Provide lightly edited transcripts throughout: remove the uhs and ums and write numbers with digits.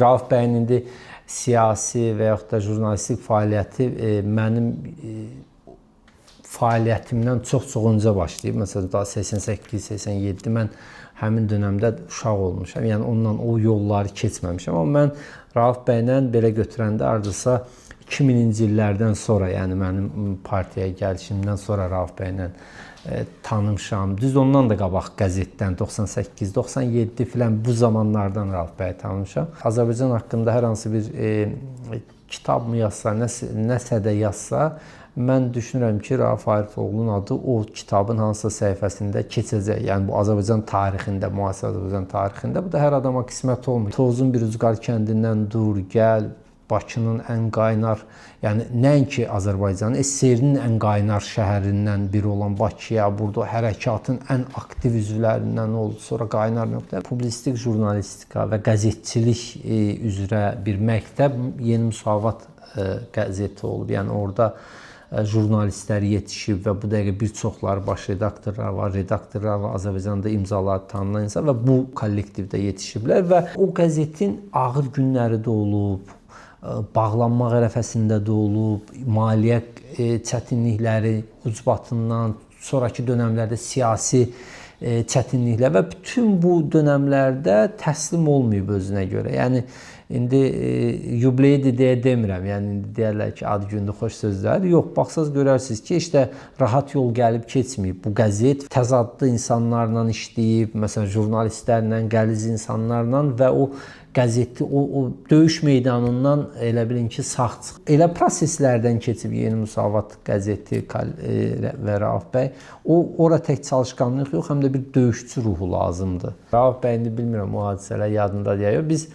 Rauf bəyin indi siyasi və yaxud da jurnalistik fəaliyyəti mənim fəaliyyətimdən çox öncə başlayıb. Məsələn, daha 88-87 mən həmin dönəmdə uşaq olmuşam. Yəni onunla o yolları keçməmişəm. Amma mən Rauf bəylə belə götürəndə ardısa 2000-ci illərdən sonra, yəni mənim partiyaya gəlişimdən sonra Rauf bəylə tanımışam. Düz ondan da qabaq qəzetdən 98-97 filan bu zamanlardan Rauf bəyi tanımışam. Azərbaycan haqqında hər hansı bir kitab mı yazsa, nəsə də yazsa, mən düşünürəm ki, Rauf Arifoğlunun adı o kitabın hansısa səhifəsində keçəcək. Yəni bu Azərbaycan tarixində, müasir Azərbaycan tarixində. Bu da hər adama qismət olmur. Tovuzun bir ucqar kəndindən dur, gəl, Bakının ən qaynar, yəni nəinki Azərbaycanın, SSR-nin ən qaynar şəhərindən biri olan Bakıya, burada hərəkatın ən aktiv üzvlərindən oldu. Sonra qaynar nöqtə publisistik jurnalistika və qəzetçilik üzrə bir məktəb, Yeni Müsavat qəzeti olub. Yəni orada jurnalistlər yetişib və bu dəqiqə bir çoxları baş redaktorlar var, Azərbaycanda imzaları tanınan insan və bu kollektivdə yetişiblər və o qəzetin ağır günləri də olub, bağlanmaq ərəfəsində də olub, maliyyə çətinlikləri ucbatından, sonraki dövrlərdə siyasi çətinliklər və bütün bu dövrlərdə təslim olmayıb özünə görə. Yəni indi yubileydir deyə demirəm. Yəni indi deyirlər ki, ad gündür, xoş sözlər. Yox, baxsaz görərsiniz ki, işte rahat yol gəlib keçməyib. Bu qəzet təzadlı insanlarla işləyib, məsələn, jurnalistlərlə, qəliz insanlarla və o qəzeti o döyüş meydanından elə bilin ki, sağ çıx. Elə proseslərdən keçib Yeni Müsavat qəzeti və Rauf bəy. Ora tək çalışqanlıq yox, həm də bir döyüşçü ruhu lazımdır. Rauf bəy indi bilmirəm o hadisələr yadında deyək. Biz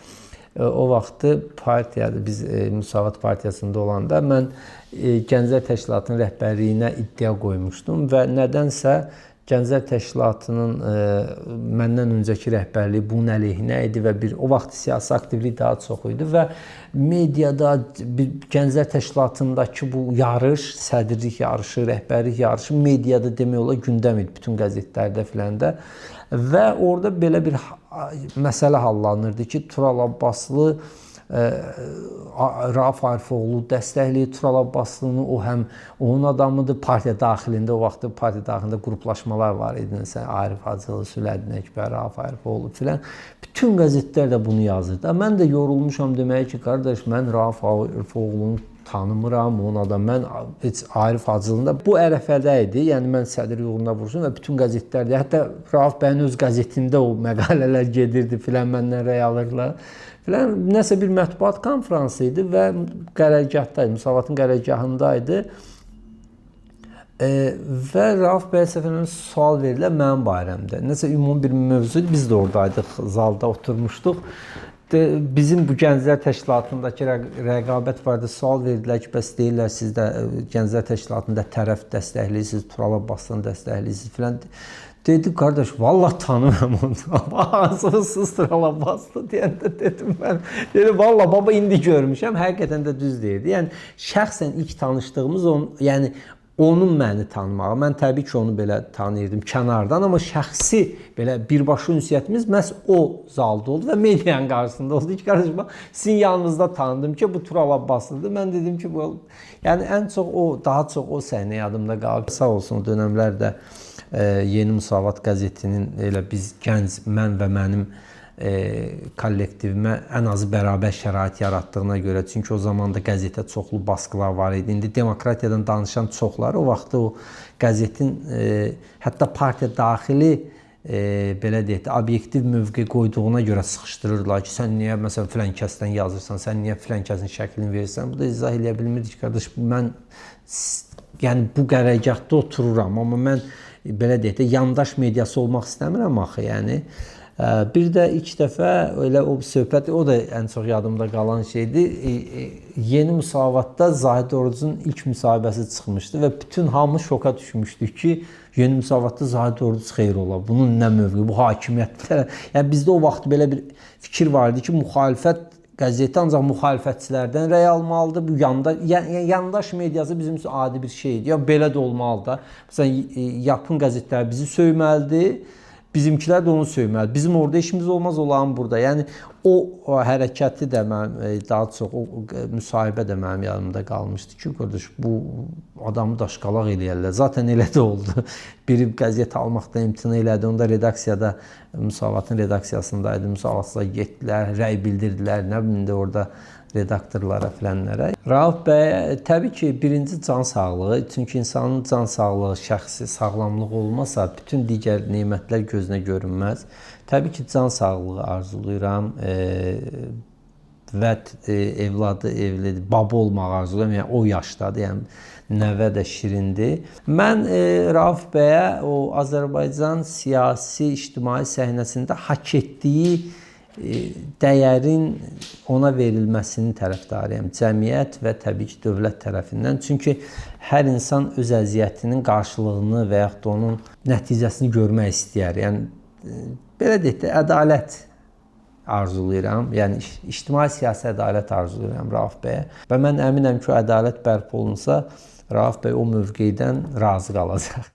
o vaxtı partiyada, biz Müsavat partiyasında olanda mən Gənclər Təşkilatının rəhbərliyinə iddia qoymuşdum və nədənsə Gənclər Təşkilatının məndən öncəki rəhbərliyi bunun əleyhinə idi və o vaxt siyasi aktivlik daha çox idi və mediada Gənclər Təşkilatındakı bu yarış, sədrlik yarışı, rəhbərlik yarışı mediada demək olar gündəm idi, bütün qəzetlərdə filan da. Və orada belə bir məsələ hallanırdı ki, Tural Abbaslı Rauf Arifoğlu dəstəkləyir. Tural Abbaslını o həm onun adamıdır, partiya daxilində, o vaxt partiya daxilində qruplaşmalar var idi. Arif Hacılı, Süləddin Əkbər, Rauf Arifoğlu filan. Bütün qəzetlər də bunu yazırdı. Mən də yorulmuşam deməyə ki, qardaş, mən Rauf Arifoğlunu tanımıram, onun adam, mən heç Arif Hacılında bu ərəfədə idi. Yəni mən sədr yolunda vursun və bütün qəzetlərdə, hətta Rauf bəyin öz qəzetində o məqalələr gedirdi filan, məndən rəy alırlar. Nəsə bir mətbuat konfransı idi və qərargahdaydı, Müsavatın qərargahındaydı. Və Rauf bəyə səfərən sual verirlər mənim barəmdə. Nəsə ümumi bir mövzudur, biz də oradaydıq, zalda oturmuşduq. Bizim bu Gənclər Təşkilatındakı rəqabət vardı, sual verdilər ki, bəs deyirlər, siz də Gənclər Təşkilatında tərəf dəstəkləyirsiniz, Tural Abbasını dəstəkləyirsiniz filan. Dedi, qardaş, vallahi tanımıram onu. Hansınız Tural Abbaslı deyəndə dedim mən. Dedi, vallahi baba indi görmüşəm, həqiqətən də düz deyirdi. Yəni şəxsən ilk tanışdığımız onun məni tanımağı. Mən təbii ki, onu belə tanıyırdım kənardan, amma şəxsi belə birbaşa ünsiyyətimiz məhz o zalda oldu və medianın qarşısında oldu ki, qardaş, sizin yanınızda tanıdım ki, bu Tural Abbaslıdır. Mən dedim ki, yəni ən çox daha çox o səhnə yadımda qalıb. Sağ olsun o dönəmlərdə Yeni Müsavat qəzetinin elə biz gənc, mən və mənim kollektivimə ən azı bərabər şərait yaratdığına görə, çünki o zaman da qəzetə çoxlu baskılar var idi. İndi demokratiyadan danışan çoxları o vaxtda o qəzetin hətta partiya daxili belə deyək də obyektiv mövqe qoyduğuna görə sıxışdırırlar ki, sən niyə məsələn filan kəsdən yazırsan, sən niyə filan kəsin şəklini verirsən? Bu da izah eləyə bilmirdik, qardaş. Mən yəni bu qərargahda otururam, amma mən belə deyək də yandaş mediası olmaq istəmirəm axı, yəni. Bir də ilk dəfə elə o söhbət, o da ən çox yadımda qalan şeydir. Yeni Müsavatda Zahid Orucun ilk müsahibəsi çıxmışdı və bütün hamı şoka düşmüşdü ki, Yeni Müsavatda Zahid Oruc xeyr ola. Bunun nə mövqeyi, bu hakimiyyətdə. Yəni bizdə o vaxt belə bir fikir var idi ki, müxalifət qəzeti ancaq müxalifətçilərdən rəy almalıdır. Bu yandaş mediası bizim üçün adi bir şeydir. Ya belə də olmalı da. Məsələn, yapın qəzetlər bizi söyməlidir. Bizimkilər də onu söyməli. Bizim orada işimiz olmaz, olan burada. Yəni o hərəkəti də mənim daha çox o müsahibə də mənim yanımda qalmışdı ki, qardaş bu adamı daşqalaq eləyərlər. Zaten elə də oldu. Biri qəzet almaqdan imtina elədi. Onda redaksiyada Müsavatın redaksiyasındaydı. Müsavatçılar getdilər, rəy bildirdilər. Nə bilim də orada redaktorlara, filanlara. Rauf bəy təbii ki, birinci can sağlığı. Çünki insanın can sağlığı, şəxsi sağlamlığı olmasa bütün digər nemətlər gözünə görünməz. Təbii ki, can sağlığı arzulayıram və evladı evlidir, baba olmaq arzulayıram. Yəni o yaşdadır, yəni nəvə də şirindir. Mən Rauf bəyə o Azərbaycan siyasi, ictimai səhnəsində hak etdiyi dəyərin ona verilməsinin tərəfdarıyam. Cəmiyyət və təbii ki, dövlət tərəfindən. Çünki hər insan öz əziyyətinin qarşılığını və yaxud da onun nəticəsini görmək istəyər. Yəni belə deyək də, ədalət arzulayıram. Yəni ictimai siyasi ədalət arzulayıram Rauf bəyə. Və mən əminəm ki, o ədalət bərpa olunsa, Rauf bəy o mövqedən razı qalacaq.